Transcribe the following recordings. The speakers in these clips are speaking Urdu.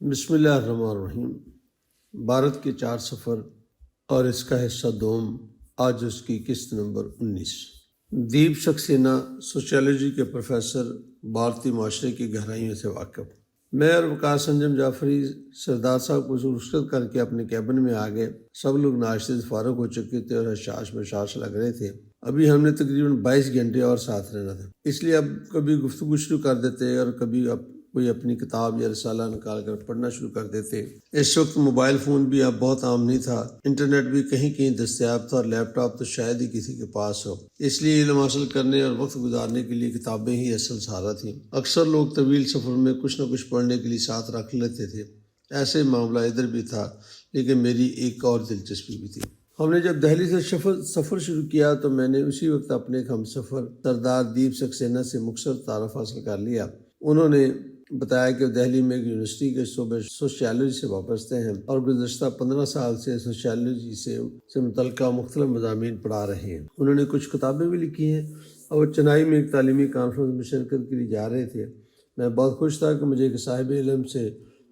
بسم اللہ الرحمن الرحیم۔ بھارت کے 4 سفر اور اس کا حصہ دوم، آج اس کی قسط نمبر 19۔ دیپ سکسینہ سوشیالوجی کے پروفیسر، بھارتی معاشرے کی گہرائیوں سے واقف۔ میں اور وقار سنجم جعفری سردار صاحب کو رخصت کر کے اپنے کیبن میں آ گئے۔ سب لوگ ناشتے سے فارغ ہو چکے تھے اور حشاش بشاش لگ رہے تھے۔ ابھی ہم نے تقریباً 22 گھنٹے اور ساتھ رہنا تھا، اس لیے اب کبھی گفتگو شروع کر دیتے اور کبھی کوئی اپنی کتاب یا رسالہ نکال کر پڑھنا شروع کر دیتے۔ اس وقت موبائل فون بھی اب بہت عام نہیں تھا، انٹرنیٹ بھی کہیں کہیں دستیاب تھا اور لیپ ٹاپ تو شاید ہی کسی کے پاس ہو۔ اس لیے علم حاصل کرنے اور وقت گزارنے کے لیے کتابیں ہی اصل سہارا تھیں۔ اکثر لوگ طویل سفر میں کچھ نہ کچھ پڑھنے کے لیے ساتھ رکھ لیتے تھے۔ ایسے معاملہ ادھر بھی تھا، لیکن میری ایک اور دلچسپی بھی تھی۔ ہم نے جب دہلی سے سفر شروع کیا تو میں نے اسی وقت اپنے ایک ہم سفر سردار دیپ سکسینہ سے مختصر تعارف حاصل کر لیا۔ انہوں نے بتایا کہ دہلی میں ایک یونیورسٹی کے شعبہ سوشیالوجی سے وابستہ ہیں اور گزشتہ 15 سال سے سوشیالوجی سے متعلقہ مختلف مضامین پڑھا رہے ہیں۔ انہوں نے کچھ کتابیں بھی لکھی ہیں اور وہ چنائی میں ایک تعلیمی کانفرنس میں شرکت کے لیے جا رہے تھے۔ میں بہت خوش تھا کہ مجھے ایک صاحب علم سے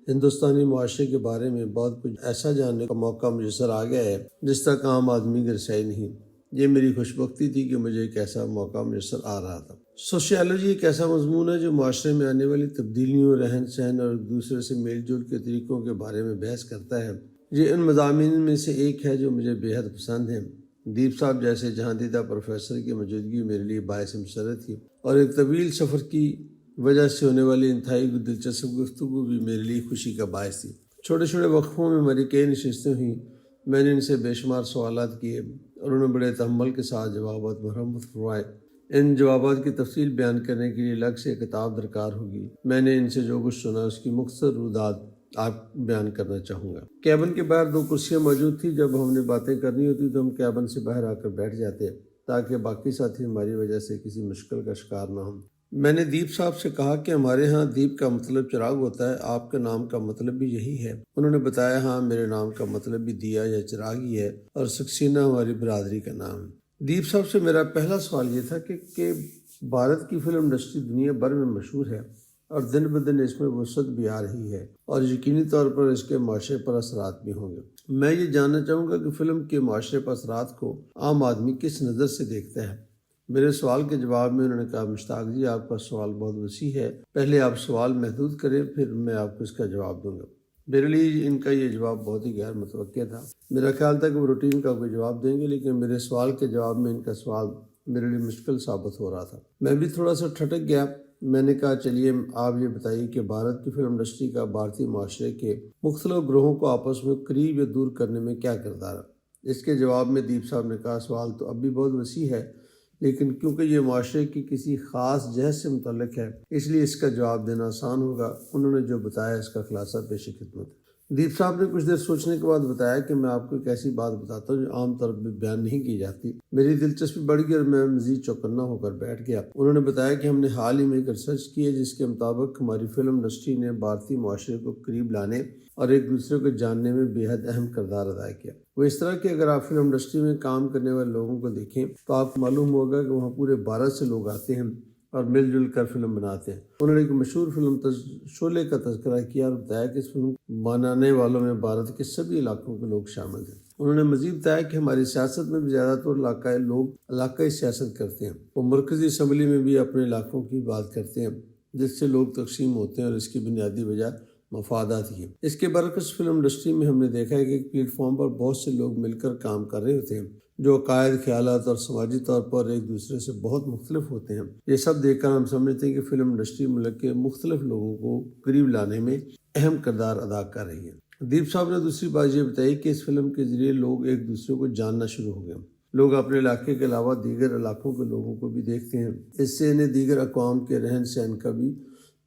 ہندوستانی معاشرے کے بارے میں بہت کچھ ایسا جاننے کا موقع میسر آ گیا ہے جس تک عام آدمی کی رسائی نہیں۔ یہ میری خوش بختی تھی کہ مجھے ایک ایسا موقع میسر آ رہا تھا۔ سوشیالوجی ایک ایسا مضمون ہے جو معاشرے میں آنے والی تبدیلیوں، رہن سہن اور ایک دوسرے سے میل جول کے طریقوں کے بارے میں بحث کرتا ہے۔ یہ ان مضامین میں سے ایک ہے جو مجھے بے حد پسند ہے۔ دیپ صاحب جیسے جہاں دیدہ پروفیسر کی موجودگی میرے لیے باعث مسرت تھی اور ایک طویل سفر کی وجہ سے ہونے والی انتہائی دلچسپ گفتگو بھی میرے لیے خوشی کا باعث تھی۔ چھوٹے چھوٹے وقفوں میں ہماری کئی نشستیں ہوئیں۔ میں نے ان سے بے شمار سوالات کیے اور انہوں نے بڑے تحمل کے ساتھ جوابات مرحمت فرمائے۔ ان جوابات کی تفصیل بیان کرنے کے لیے الگ سے کتاب درکار ہوگی۔ میں نے ان سے جو کچھ سنا اس کی مختصر رودات آپ بیان کرنا چاہوں گا۔ کیبن کے باہر 2 کرسیاں موجود تھیں۔ جب ہم نے باتیں کرنی ہوتی تو ہم کیبن سے باہر آ کر بیٹھ جاتے تاکہ باقی ساتھی ہماری وجہ سے کسی مشکل کا شکار نہ ہوں۔ میں نے دیپ صاحب سے کہا کہ ہمارے ہاں دیپ کا مطلب چراغ ہوتا ہے، آپ کے نام کا مطلب بھی یہی ہے؟ انہوں نے بتایا ہاں، میرے نام کا مطلب بھی دیا یا چراغ ہی ہے اور سکسینہ ہماری برادری کا نام ہے۔ دیپ صاحب سے میرا پہلا سوال یہ تھا کہ بھارت کی فلم انڈسٹری دنیا بھر میں مشہور ہے اور دن بدن اس میں وسعت بھی آ رہی ہے اور یقینی طور پر اس کے معاشرے پر اثرات بھی ہوں گے۔ میں یہ جاننا چاہوں گا کہ فلم کے معاشرے پر اثرات کو عام آدمی کس نظر سے دیکھتا ہے۔ میرے سوال کے جواب میں انہوں نے کہا، مشتاق جی، آپ کا سوال بہت وسیع ہے، پہلے آپ سوال محدود کریں پھر میں آپ کو اس کا جواب دوں گا۔ میرے لیے ان کا یہ جواب بہت ہی غیر متوقع تھا۔ میرا خیال تھا کہ وہ روٹین کا کوئی جواب دیں گے، لیکن میرے سوال کے جواب میں ان کا سوال میرے لیے مشکل ثابت ہو رہا تھا۔ میں بھی تھوڑا سا ٹھٹک گیا۔ میں نے کہا، چلیے آپ یہ بتائیے کہ بھارت کی فلم انڈسٹری کا بھارتی معاشرے کے مختلف گروہوں کو آپس میں قریب یا دور کرنے میں کیا کردار ہے؟ اس کے جواب میں دیپ صاحب نے کہا، سوال تو اب بھی بہت وسیع ہے، لیکن کیونکہ یہ معاشرے کی کسی خاص جہت سے متعلق ہے اس لیے اس کا جواب دینا آسان ہوگا۔ انہوں نے جو بتایا اس کا خلاصہ پیش خدمت۔ دیپ صاحب نے کچھ دیر سوچنے کے بعد بتایا کہ میں آپ کو ایک ایسی بات بتاتا ہوں جو عام طور پر بیان نہیں کی جاتی۔ میری دلچسپی بڑھ گئی اور میں مزید چوکنا ہو کر بیٹھ گیا۔ انہوں نے بتایا کہ ہم نے حال ہی میں ایک ریسرچ کی ہے جس کے مطابق ہماری فلم انڈسٹری نے بھارتی معاشرے کو قریب لانے اور ایک دوسرے کو جاننے میں بے حد اہم کردار ادا کیا۔ وہ اس طرح کہ اگر آپ فلم انڈسٹری میں کام کرنے والے لوگوں کو دیکھیں تو آپ کو معلوم ہوگا کہ وہاں پورے بھارت سے لوگ آتے ہیں اور مل جل کر فلم بناتے ہیں۔ انہوں نے ایک مشہور فلم شعلے کا تذکرہ کیا اور بتایا کہ اس فلم بنانے والوں میں بھارت کے سبھی علاقوں کے لوگ شامل ہیں۔ انہوں نے مزید بتایا کہ ہماری سیاست میں بھی زیادہ تر علاقائی سیاست کرتے ہیں۔ وہ مرکزی اسمبلی میں بھی اپنے علاقوں کی بات کرتے ہیں جس سے لوگ تقسیم ہوتے ہیں اور اس کی بنیادی وجہ مفادات ہی ہیں۔ اس کے برعکس فلم انڈسٹری میں ہم نے دیکھا ہے کہ ایک پلیٹ فارم پر بہت سے لوگ مل کر کام کر رہے ہوتے ہیں جو عقائد، خیالات اور سماجی طور پر ایک دوسرے سے بہت مختلف ہوتے ہیں۔ یہ سب دیکھ کر ہم سمجھتے ہیں کہ فلم انڈسٹری ملک کے مختلف لوگوں کو قریب لانے میں اہم کردار ادا کر رہی ہے۔ دیپ صاحب نے دوسری بات یہ بتائی کہ اس فلم کے ذریعے لوگ ایک دوسرے کو جاننا شروع ہو گئے۔ لوگ اپنے علاقے کے علاوہ دیگر علاقوں کے لوگوں کو بھی دیکھتے ہیں۔ اس سے انہیں دیگر اقوام کے رہن سہن کا بھی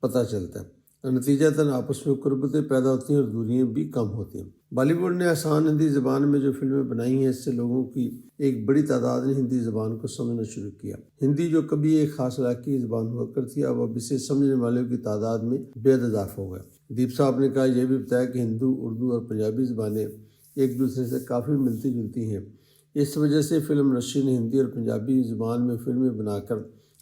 پتہ چلتا ہے۔ نتیجتاً آپس میں قربتیں پیدا ہوتی ہیں اور دوریاں بھی کم ہوتی ہیں۔ بالی ووڈ نے آسان ہندی زبان میں جو فلمیں بنائی ہیں اس سے لوگوں کی ایک بڑی تعداد نے ہندی زبان کو سمجھنا شروع کیا۔ ہندی جو کبھی ایک خاص علاقے کی زبان ہوا کرتی اب اسے سمجھنے والوں کی تعداد میں بے حد اضافہ ہو گیا۔ دیپ صاحب نے کہا، یہ بھی بتایا کہ ہندو، اردو اور پنجابی زبانیں ایک دوسرے سے کافی ملتی جلتی ہیں۔ اس وجہ سے فلم انڈسٹری نے ہندی اور پنجابی زبان میں فلمیں بنا کر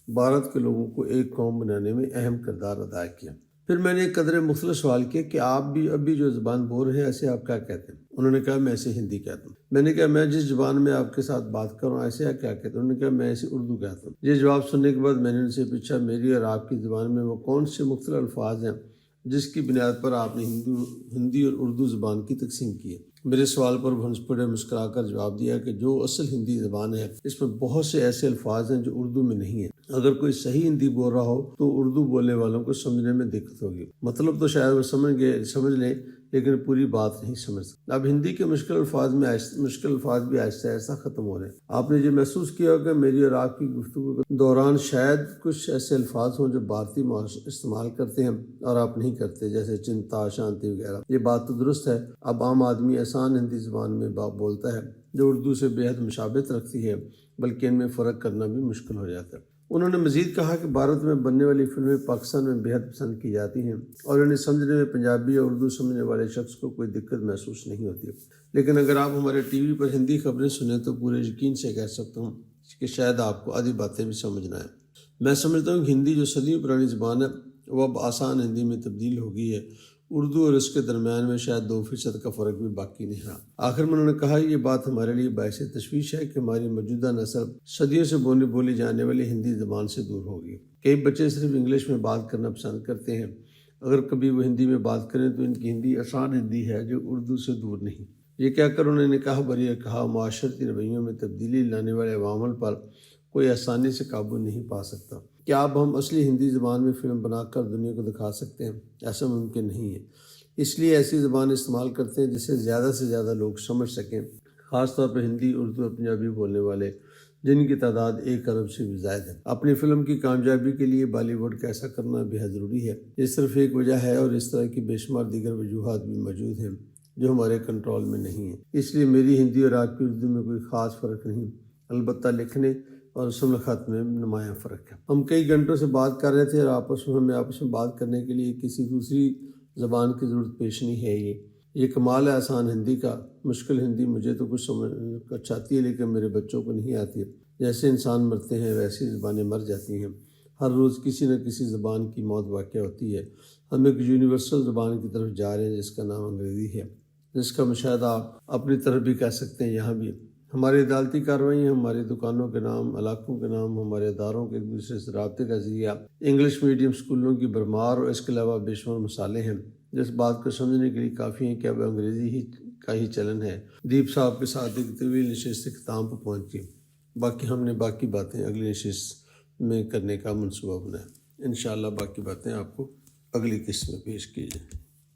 بھارت کے لوگوں کو ایک قوم بنانے میں اہم کردار ادا کیا۔ پھر میں نے ایک قدر مختلف سوال کیا کہ آپ بھی ابھی جو زبان بول رہے ہیں ایسے آپ کیا کہتے ہیں؟ انہوں نے کہا میں ایسے ہندی کہتا ہوں۔ میں نے کہا میں جس زبان میں آپ کے ساتھ بات کر رہا ہوں ایسے آپ کیا کہتے ہیں؟ انہوں نے کہا میں ایسے اردو کہتا ہوں۔ یہ جواب سننے کے بعد میں نے ان سے پوچھا میری اور آپ کی زبان میں وہ کون سے مختلف الفاظ ہیں جس کی بنیاد پر آپ نے ہندی اور اردو زبان کی تقسیم کی ہے؟ میرے سوال پر بھنسپڑ نے مسکرا کر جواب دیا کہ جو اصل ہندی زبان ہے اس میں بہت سے ایسے الفاظ ہیں جو اردو میں نہیں ہیں۔ اگر کوئی صحیح ہندی بول رہا ہو تو اردو بولنے والوں کو سمجھنے میں دقت ہوگی۔ مطلب تو شاید وہ سمجھ لیں لیکن پوری بات نہیں سمجھ سکتے۔ اب ہندی کے مشکل الفاظ بھی آہستہ آہستہ ختم ہو رہے ہیں۔ آپ نے یہ محسوس کیا ہوگا میری اور آپ کی گفتگو کے دوران شاید کچھ ایسے الفاظ ہوں جو بھارتی استعمال کرتے ہیں اور آپ نہیں کرتے، جیسے چنتا، شانتی وغیرہ۔ یہ بات تو درست ہے۔ اب عام آدمی آسان ہندی زبان میں بولتا ہے جو اردو سے بے حد مشابہت رکھتی ہے، بلکہ ان میں فرق کرنا بھی مشکل ہو جاتا ہے۔ انہوں نے مزید کہا کہ بھارت میں بننے والی فلمیں پاکستان میں بے حد پسند کی جاتی ہیں اور انہیں سمجھنے میں پنجابی یا اردو سمجھنے والے شخص کو کوئی دقت محسوس نہیں ہوتی، لیکن اگر آپ ہمارے ٹی وی پر ہندی خبریں سنیں تو پورے یقین سے کہہ سکتا ہوں کہ شاید آپ کو آدھی باتیں بھی سمجھنا ہے۔ میں سمجھتا ہوں کہ ہندی جو صدیوں پرانی زبان ہے وہ اب آسان ہندی میں تبدیل ہو گئی ہے۔ اردو اور اس کے درمیان میں شاید 2% کا فرق بھی باقی نہیں رہا۔ آخر میں انہوں نے کہا یہ بات ہمارے لیے باعث تشویش ہے کہ ہماری موجودہ نسل صدیوں سے بولی جانے والی ہندی زبان سے دور ہوگی۔ کئی بچے صرف انگلش میں بات کرنا پسند کرتے ہیں، اگر کبھی وہ ہندی میں بات کریں تو ان کی ہندی آسان ہندی ہے جو اردو سے دور نہیں۔ یہ کہہ کر انہوں نے کہا معاشرتی رویوں میں تبدیلی لانے والے عوامل پر کوئی آسانی سے قابو نہیں پا سکتا۔ کیا اب ہم اصلی ہندی زبان میں فلم بنا کر دنیا کو دکھا سکتے ہیں؟ ایسا ممکن نہیں ہے۔ اس لیے ایسی زبان استعمال کرتے ہیں جسے زیادہ سے زیادہ لوگ سمجھ سکیں، خاص طور پر ہندی، اردو اور پنجابی بولنے والے جن کی تعداد 1 ارب سے بھی زائد ہے۔ اپنی فلم کی کامیابی کے لیے بالی ووڈ کا ایسا کرنا بے حد ضروری ہے۔ یہ صرف ایک وجہ ہے اور اس طرح کی بے شمار دیگر وجوہات بھی موجود ہیں جو ہمارے کنٹرول میں نہیں ہیں۔ اس لیے میری ہندی اور آپ کی اردو میں کوئی خاص فرق نہیں، البتہ لکھنے اور رسم الخط میں نمایاں فرق ہے۔ ہم کئی گھنٹوں سے بات کر رہے تھے اور ہمیں آپس میں بات کرنے کے لیے کسی دوسری زبان کی ضرورت پیش نہیں ہے۔ یہ کمال ہے آسان ہندی کا۔ مشکل ہندی مجھے تو کچھ سمجھ آتی ہے لیکن میرے بچوں کو نہیں آتی۔ جیسے انسان مرتے ہیں ویسی زبانیں مر جاتی ہیں۔ ہر روز کسی نہ کسی زبان کی موت واقع ہوتی ہے۔ ہم ایک یونیورسل زبان کی طرف جا رہے ہیں جس کا نام انگریزی ہے، جس کا مشاہدہ آپ اپنی طرف بھی کہہ سکتے ہیں یہاں بھی۔ ہماری عدالتی کارروائیاں، ہماری دکانوں کے نام، علاقوں کے نام، ہمارے اداروں کے ایک دوسرے سے رابطے کا ذریعہ، انگلش میڈیم اسکولوں کی بھرمار اور اس کے علاوہ بے شمار مسالے ہیں جس بات کو سمجھنے کے لیے کافی ہیں کہ اب انگریزی کا ہی چلن ہے۔ دیپ صاحب کے ساتھ ایک طویل نشست اختتام پر پہنچ گئی۔ ہم نے باقی باتیں اگلی نشست میں کرنے کا منصوبہ بنایا۔ انشاءاللہ باقی باتیں آپ کو اگلی قسط میں پیش کی جائیں۔